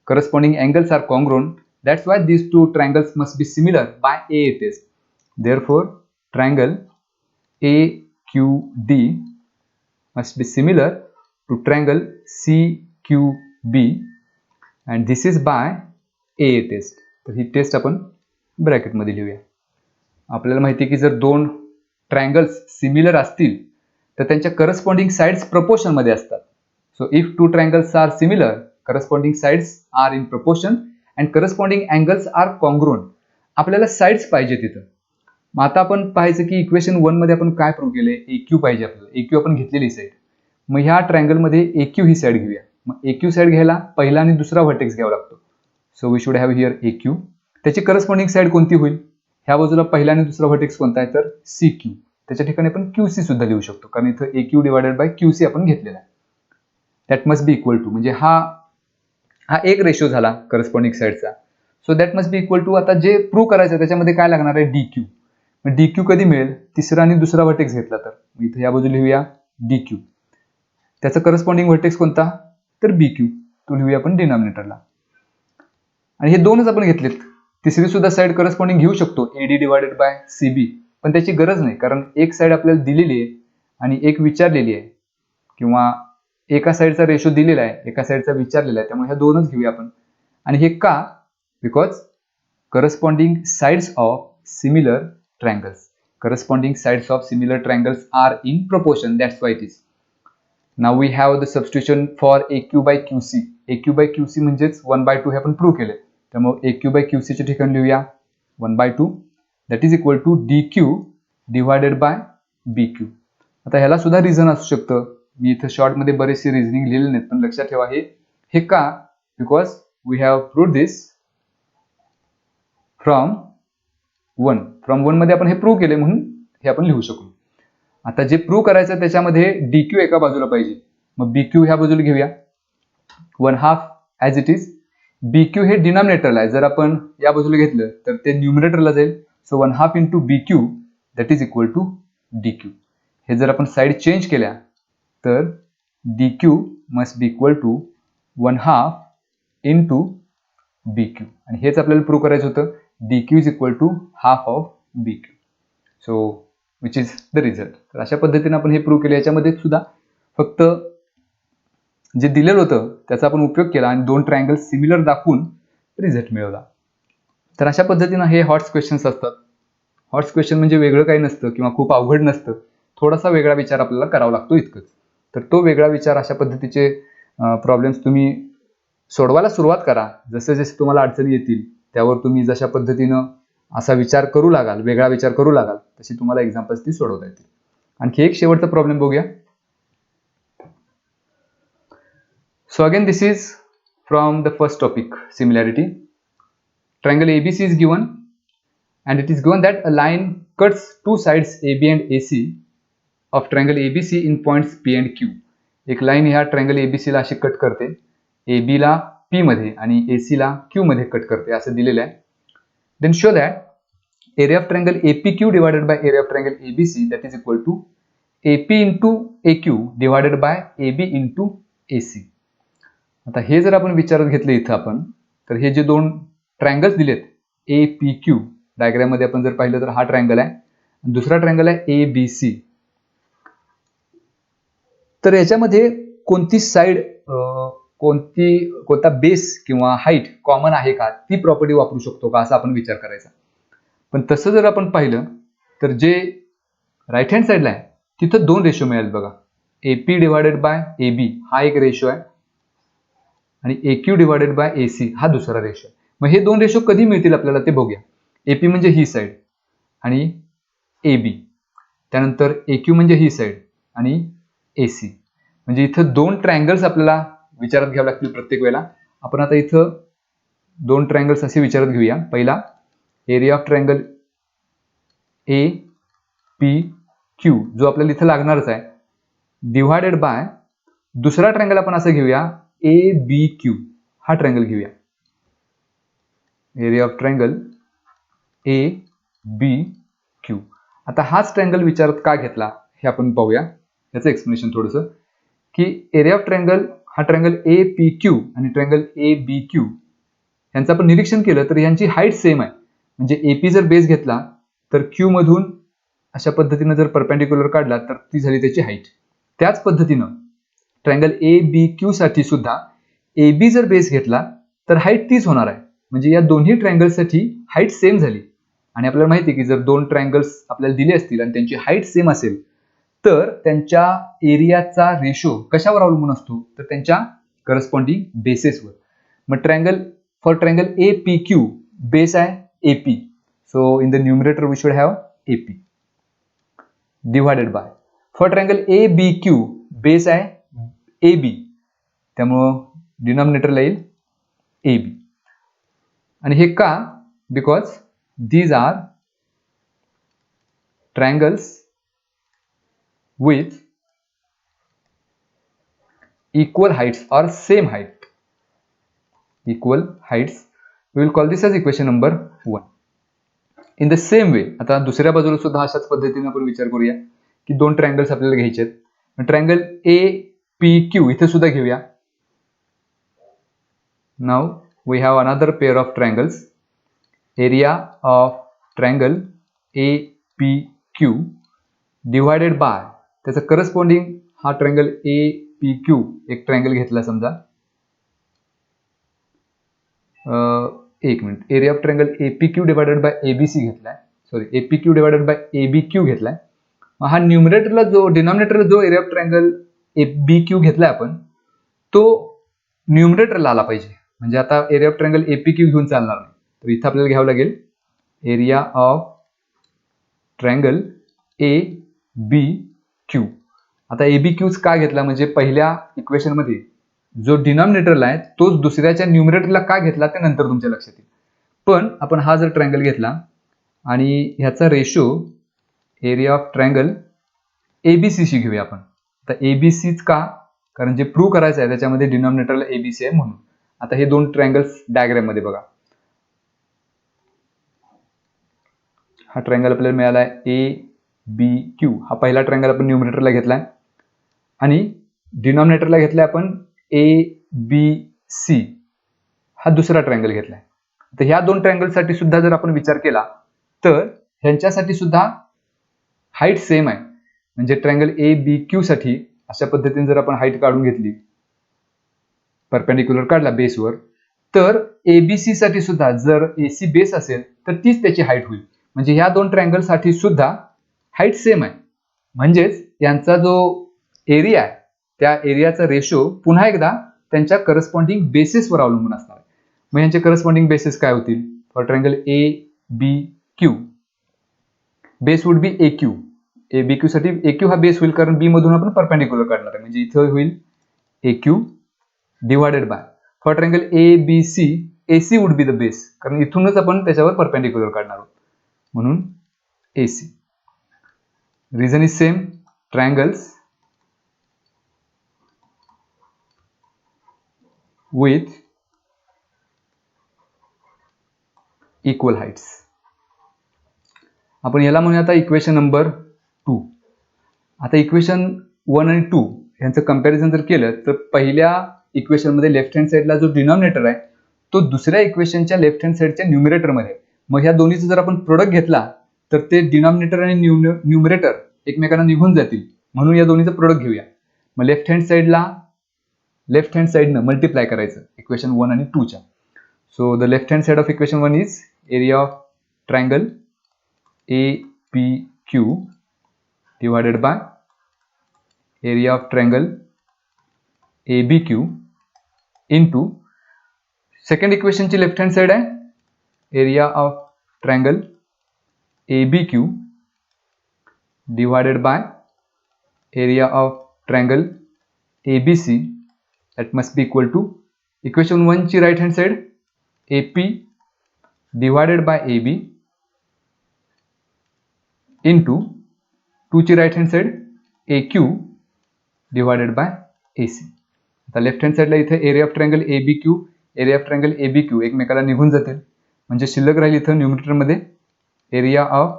corresponding angles are congruent. That's why these two triangles must be similar by AA test. Therefore, triangle AQD must be similar to triangle CQB and this is by AA test. तर ही taste आपण ब्रॅकेटमध्ये लिहूया. आपल्याला माहिती आहे की जर दोन triangles similar असतील तर त्यांच्या करस्पॉन्डिंग साइड्स प्रपोर्शन मध्ये असतात. So if two triangles are similar, corresponding sides are in proportion and corresponding angles are congruent. आपल्याला साइड्स पाहिजे तिथं. मग आता आपण पाहायचं की इक्वेशन 1 मध्ये आपण काय प्रूव्ह केले, AQ पाहिजे आपल्याला. AQ आपण घेतलेली साइड. मग ह्या ट्रायंगल मध्ये AQ ही साइड घेऊया. मग AQ साइड घ्यायला पहिला आणि दुसरा व्हर्टेक्स घ्यावा लागतो. So we should have here AQ. त्याची करस्पॉन्डिंग साइड कोणती होईल? ह्या बाजूला पहिला आणि दुसरा व्हर्टेक्स कोणता आहे तर CQ. त्याच्या ठिकाणी आपण QC सुद्धा लिहू शकतो कारण इथं AQ डिवायडेड बाय QC आपण घेतलेला आहे. That must be equal to, म्हणजे हा एक रेशो झाला करस्पॉन्डिंग साइडचा. So that must be equal to, आता जे प्रूव्ह करायचं त्याच्यामध्ये काय लागणार आहे DQ. मग DQ कधी मिळेल? तिसरा आणि दुसरा व्हर्टेक्स घेतला तर. इथं या बाजूला लिहूया DQ. त्याचा करस्पॉन्डिंग व्हर्टेक्स कोणता तर BQ. तो लिहूया आपण डिनॉमिनेटरला. आणि हे दोनच आपण घेतलेत. तिसरी सुद्धा साइड करस्पॉन्डिंग घेऊ शकतो AD डिवायडेड बाय CB, पण त्याची गरज नाही कारण एक साइड आपल्याला दिलेली आहे आणि एक विचारलेली आहे, किंवा एका साइडचा रेशो दिलेला आहे, एका साइडचा विचारलेला आहे. त्यामुळे ह्या दोनच घेऊया आपण. आणि हे का? Because corresponding sides of similar triangles. Corresponding sides of similar triangles are in proportion. That's why it is. Now we have the substitution for AQ by QC. AQ by QC म्हणजेच 1/2 हे आपण प्रूव्ह केले. त्यामुळे AQ by QC च्या ठिकाणी लिहूया 1/2. That is equal to DQ divided by BQ. आता ह्याला सुद्धा रिझन असू शकतं. मी इथं शॉर्ट मध्ये बरेचसे रिझनिंग लिहिले नाहीत, पण लक्षात ठेवा हे का? Because we have proved this from 1 मध्ये आपण हे प्रूव्ह केले म्हणून हे आपण लिहू शकलो. आता जे प्रूव्ह करायचं त्याच्यामध्ये DQ एका बाजूला पाहिजे. मग BQ ह्या बाजूला घेऊया 1/2 ॲज इट इज. BQ हे डिनॉमिनेटरला आहे. जर आपण या बाजूला घेतलं तर ते न्यूमरेटरला जाईल. So 1/2 into BQ that is equal to DQ. हे जर आपण साइड चेंज केल्या तर DQ must be equal to 1/2 into BQ. आणि हेच आपल्याला प्रूव्ह करायचं होतं. DQ is equal to half of BQ. So which is the result. तर अशा पद्धतीने आपण हे प्रूव्ह केले. याच्यामध्ये सुद्धा फक्त जे दिलेलं होतं त्याचा आपण उपयोग केला आणि दोन ट्रायंगल्स सिमिलर दाखवून रिझल्ट मिळवला. तर अशा पद्धतीने हे हॉट्स क्वेश्चन्स असतात. हॉट्स क्वेश्चन म्हणजे वेगळं काही नसतं किंवा खूप अवघड नसतं. थोडासा वेगळा विचार आपल्याला करावा लागतो इतकंच. तर तो वेगळा विचार, अशा पद्धतीचे प्रॉब्लेम्स तुम्ही सोडवायला सुरुवात करा. जसे जसे तुम्हाला अडचणी येतील त्यावर तुम्ही जशा पद्धतीनं असा विचार करू लागाल, वेगळा विचार करू लागाल, तशी तुम्हाला एक्झाम्पल्स ती सोडवता येतील. आणखी एक शेवटचा प्रॉब्लेम बघूया. So again this is from the first topic, similarity. Triangle ABC is given and it is given that a line cuts two sides AB and AC of triangle ABC in points P and Q. एक line ह्या triangle ABC ला अशी cut करते. AB ला P मध्ये आणि AC ला Q मध्ये कट करते असं दिलेलं आहे. Then show that area of triangle APQ divided by area of triangle ABC that is equal to AP into AQ divided by AB into AC. आता हे जर आपण विचारात घेतले इथं आपण, तर हे जे दोन ट्रायंगल्स दिलेत APQ डायग्राम मध्ये आपण जर पाहिलं तर हा ट्रायंगल आहे, दुसरा ट्रायंगल आहे ABC. तर याच्यामध्ये कोणती साइड कोणता बेस किंवा हाईट कॉमन आहे का, ती प्रॉपर्टी वापरू शकतो का, असा आपण विचार करायचा. पण तसं जर आपण पाहिलं तर जे राईट हँड साईडला आहे तिथं दोन रेशो मिळेल बघा. AP डिवायडेड बाय AB हा एक रेशो आहे आणि AQ डिवायडेड बाय AC हा दुसरा रेशो आहे. मग हे दोन रेशो कधी मिळतील आपल्याला ते बघूया. AP म्हणजे ही साइड आणि AB, त्यानंतर AQ म्हणजे ही साइड आणि AC. म्हणजे इथं दोन ट्रायंगल्स आपल्याला विचारात घ्यावे लागतील प्रत्येक वेळेला. आपण आता इथं दोन ट्रायंगल्स असे विचारात घेऊया. पहिला एरिया ऑफ ट्रायंगल APQ जो आपल्याला इथं लागणारच आहे डिवायडेड बाय दुसरा ट्रायंगल आपण असं घेऊया ABQ हा ट्रायंगल घेऊया. Area of triangle ABQ. आता हाच ट्रायंगल विचारात का घेतला हे आपण पाहूया. याचं एक्सप्लेनेशन थोडंसं की एरिया ऑफ ट्रायंगल हा ट्रायंगल APQ आणि ट्रायंगल ABQ यांचं आपण निरीक्षण केलं तर यांची हाईट सेम आहे. म्हणजे AP जर बेस घेतला तर Q मधून अशा पद्धतीने जर परपेंडिक्युलर काढला तर ती झाली त्याची हाईट. त्याच पद्धतीनं ट्रायंगल ABQ साठी सुद्धा AB जर बेस घेतला तर हाईट तीच होणार आहे. म्हणजे या दोन्ही ट्रायंगल्ससाठी हाईट सेम झाली. आणि आपल्याला माहिती आहे की जर दोन ट्रायंगल्स आपल्याला दिले असतील आणि त्यांची हाईट सेम असेल तर त्यांच्या एरियाचा रेशो कशावर अवलंबून असतो, तर त्यांच्या करस्पॉन्डिंग बेसेसवर. मग फॉर ट्रायंगल APQ बेस आहे AP, so in the numerator we should have AP divided by for triangle ABQ base आहे AB, त्यामुळं डिनॉमिनेटरला येईल AB. आणि हे का, because these are triangles with equal heights or same height. Equal heights. We will call this as equation number 1. In the same way, आता दुसऱ्या बाजूला सुद्धा अशाच पद्धतीने आपण विचार करूया की दोन ट्रायंगल्स आपल्याला घ्यायचे आहेत. ट्रायंगल APQ इथे सुद्धा घेऊया. Now we have another pair of triangles. Area of triangle APQ divided bye त्याचा करस्पॉन्डिंग हा ट्रायंगल APQ एक ट्रायंगल घेतला समजा. एक minute, area of triangle APQ divided bye ABC घेतलाय, sorry APQ divided bye ABQ घेतलाय. हा न्यूमरेटरला डिनॉमिनेटरला जो एरिया ऑफ ट्रायंगल ABQ घेतलाय आपण तो न्यूमरेटरला आला पाहिजे. म्हणजे आता एरिया ऑफ ट्रायंगल APQ घेऊन चालणार नाही, तर इथं आपल्याला घ्यावं लागेल एरिया ऑफ ट्रायंगल ABQ. आता ABQ का घेतला, म्हणजे पहिल्या इक्वेशन मध्ये जो डिनॉमिनेटरला आहे तोच दुसऱ्याच्या न्यूमरेटरला का घेतला ते नंतर तुमच्या लक्षात येईल. पण आपण हा जर ट्रायंगल घेतला आणि ह्याचा ratio area of triangle ABC शी घेऊया आपण. आता ABCच का, कारण जे प्रूव्ह करायचं आहे त्याच्यामध्ये डिनॉमिनेटरला ABC आहे म्हणून. आता हे दोन ट्रायंगल्स डायग्राम मध्ये बघा. हा ट्रायंगल आपल्याला मिळाला आहे ABQ. हा पहिला ट्रायंगल आपण न्यूमरेटरला घेतलाय आणि डिनॉमिनेटरला घेतलाय आपण ABC. हा दुसरा ट्रायंगल घेतलाय. तर ह्या दोन ट्रायंगलसाठी सुद्धा जर आपण विचार केला तर ह्यांच्यासाठी सुद्धा हाईट सेम आहे. म्हणजे ट्रायंगल ABQ साठी अशा पद्धतीने जर आपण हाईट काढून घेतली, परपेंडिक्युलर काढला बेसवर, तर ABC साठी सुद्धा जर AC बेस असेल तर तीच त्याची हाईट होईल. म्हणजे ह्या दोन ट्रायंगल साठी सुद्धा हाईट सेम आहे. म्हणजेच यांचा जो एरिया आहे त्या एरियाचा रेशो पुन्हा एकदा त्यांच्या करस्पॉन्डिंग बेसिसवर अवलंबून असणार आहे. मग यांचे करस्पॉन्डिंग बेसिस काय होतील? For triangle ABQ base would be AQ. ABQ साठी AQ हा बेस होईल कारण B मधून आपण परपेंडिक्युलर काढणार आहे, म्हणजे इथं होईल AQ divided by for triangle ABC AC would be the base, कारण इथूनच आपण त्याच्यावर परपेंडिक्युलर काढणार आहोत म्हणून AC. Reason is same, triangles with equal heights. आपण याला म्हणूया आता इक्वेशन नंबर 2. आता इक्वेशन 1 आणि 2 यांचं कंपॅरिझन जर केलं तर पहिल्या इक्वेशनमध्ये लेफ्ट हँड साईडला जो डिनॉमिनेटर आहे तो दुसऱ्या इक्वेशनच्या लेफ्ट हँड साईडच्या न्यूमरेटरमध्ये. मग ह्या दोन्हीचा जर आपण प्रोडक्ट घेतला तर ते डिनॉमिनेटर आणि न्यूमरेटर एकमेकांना निघून जातील, म्हणून या दोन्हीचं प्रोडक्ट घेऊया. मग लेफ्ट हँड साईडनं मल्टिप्लाय करायचं इक्वेशन 1 आणि 2 च्या. So the left hand side of equation 1 is area of triangle APQ divided by area of triangle ABQ into second equation ची लेफ्ट हँड साइड आहे area of triangle ABQ divided by area of triangle ABC that must be equal to equation 1 ची right hand side AP divided by AB into 2 ची right hand side AQ divided by AC. आता left hand साइडला इथे area of triangle ABQ एकमेकाला निघून जातील, म्हणजे शिल्लक राहील इथं न्यूमरेटरमध्ये area of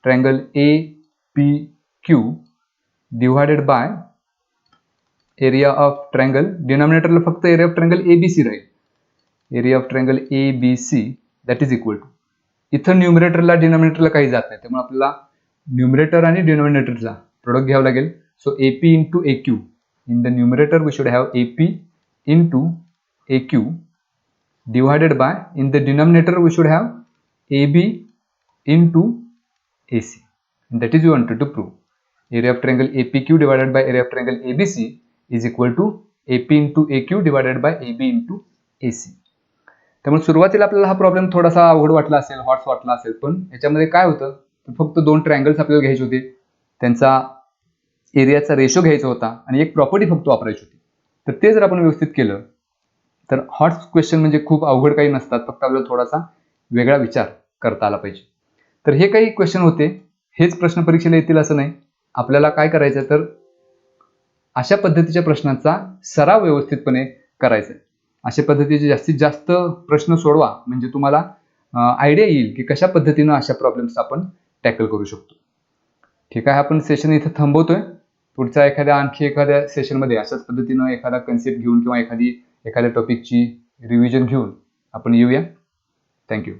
triangle APQ divided by area of triangle, डिनॉमिनेटरला फक्त एरिया ऑफ ट्रायंगल ABC राहील, area of triangle ABC that is equal to, इथं न्यूमरेटरला डिनॉमिनेटरला काही जात नाही, त्यामुळे आपल्याला न्यूमरेटर आणि डिनॉमिनेटरला प्रोडक्ट घ्यावं लागेल. So AP into AQ, in the numerator we should have AP into AQ divided by, in the denominator we should have AB into AC, and that is we wanted to prove. Area of triangle APQ divided by area of triangle ABC is equal to AP into AQ divided by AB into AC. त्यामुळे सुरुवातीला आपल्याला हा problem थोडासा अवघड वाटला असेल, hots वाटला असेल, पण याच्यामध्ये काय होतं, फक्त दोन ट्रायंगल्स आपल्याला घ्यायचे होते, त्यांचा एरियाचा रेशो घ्यायचा होता आणि एक प्रॉपर्टी फक्त वापरायची होती. तर ते जर आपण व्यवस्थित केलं तर हॉट्स क्वेश्चन म्हणजे खूप अवघड काही नसतात, फक्त आपल्याला थोडासा वेगळा विचार करता आला पाहिजे. तर हे काही क्वेश्चन होते, हेच प्रश्न परीक्षेला येतील असं नाही. आपल्याला काय करायचं तर अशा पद्धतीच्या प्रश्नांचा सराव व्यवस्थितपणे करायचा आहे. अशा पद्धतीचे जास्तीत जास्त प्रश्न सोडवा, म्हणजे तुम्हाला आयडिया येईल की कशा पद्धतीनं अशा प्रॉब्लेम्स आपण टॅकल करू शकतो. ठीक आहे, आपण सेशन इथं थांबवतोय. पुढच्या आणखी एखाद्या सेशनमध्ये अशाच पद्धतीनं एखादा कन्सेप्ट घेऊन किंवा एखाद्या टॉपिकची रिव्हिजन घेऊन आपण येऊया. थँक्यू.